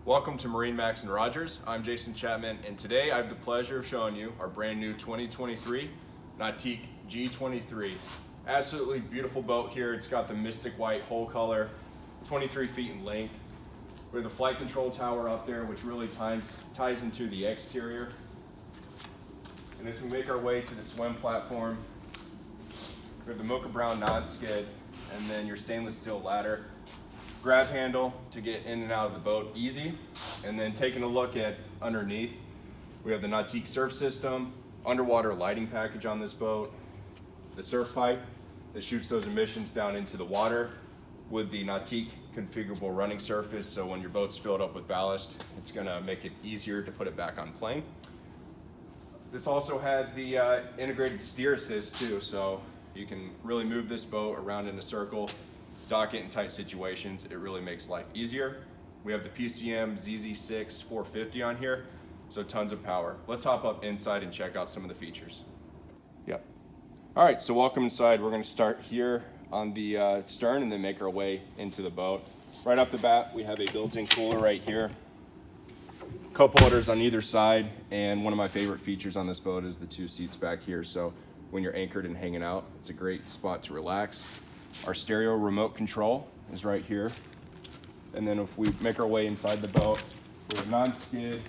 Welcome to MarineMax and Rogers. I'm Jason Chapman, and today I have the pleasure of showing you our brand new 2023 Nautique G23. Absolutely beautiful boat here. It's got the mystic white hull color, 23 feet in length. We have the flight control tower up there, which really ties into the exterior. And as we make our way to the swim platform, we have the mocha brown non-skid, and then your stainless steel ladder. Grab handle to get in and out of the boat easy. And then taking a look at underneath, we have the Nautique surf system, underwater lighting package on this boat, the surf pipe that shoots those emissions down into the water with the Nautique configurable running surface, so when your boat's filled up with ballast, it's gonna make it easier to put it back on plane. This also has the integrated steer assist too, so you can really move this boat around in a circle, dock it in tight situations. It really makes life easier. We have the PCM ZZ6 450 on here, so tons of power. Let's hop up inside and check out some of the features. Yep. All right, so welcome inside. We're gonna start here on the stern and then make our way into the boat. Right off the bat, we have a built-in cooler right here. Cup holders on either side, and one of my favorite features on this boat is the two seats back here. So when you're anchored and hanging out, it's a great spot to relax. Our stereo remote control is right here. And then if we make our way inside the boat, we have non-skid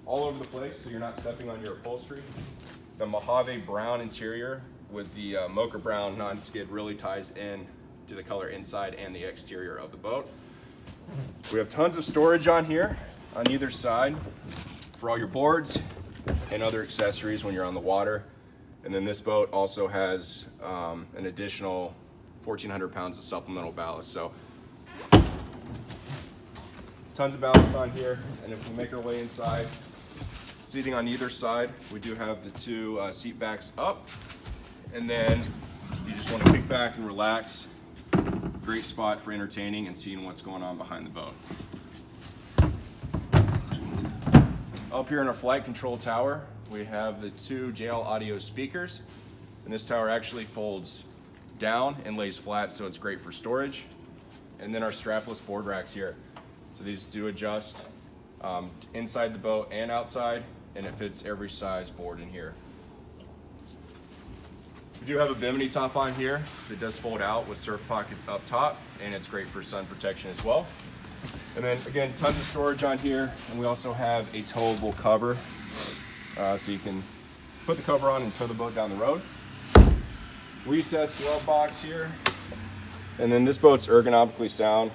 all over the place, so you're not stepping on your upholstery. The Mojave brown interior with the mocha brown non-skid really ties in to the color inside and the exterior of the boat. We have tons of storage on here on either side for all your boards and other accessories when you're on the water. And then this boat also has an additional 1,400 pounds of supplemental ballast. So tons of ballast on here. And if we make our way inside, seating on either side, we do have the two seat backs up. And then you just want to kick back and relax. Great spot for entertaining and seeing what's going on behind the boat. Up here in our flight control tower, we have the two JL audio speakers. And this tower actually folds down and lays flat, so it's great for storage. And then our strapless board racks here. So these do adjust inside the boat and outside, and it fits every size board in here. We do have a bimini top on here that does fold out with surf pockets up top, and it's great for sun protection as well. And then again, tons of storage on here, and we also have a towable cover, so you can put the cover on and tow the boat down the road. Recessed glove box here, and then this boat's ergonomically sound.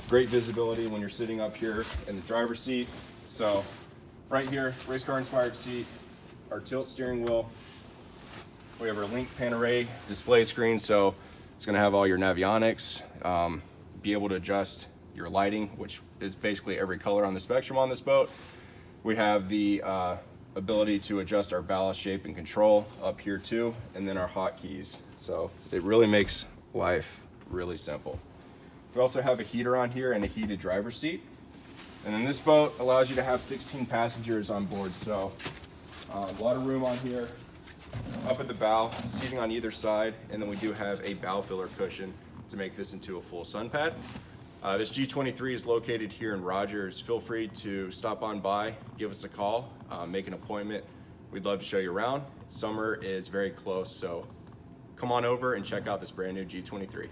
Great visibility when you're sitting up here in the driver's seat. So right here, race car inspired seat, our tilt steering wheel. We have our Link Panorama display screen, so it's gonna have all your navionics, be able to adjust your lighting, which is basically every color on the spectrum on this boat. We have the ability to adjust our ballast shape and control up here too, and then our hotkeys. So it really makes life really simple. We also have a heater on here and a heated driver's seat. And then this boat allows you to have 16 passengers on board. So a lot of room on here. Up at the bow, seating on either side, and then we do have a bow filler cushion to make this into a full sun pad. This G23 is located here in Rogers. Feel free to stop on by, give us a call, make an appointment. We'd love to show you around. Summer is very close, so come on over and check out this brand new G23.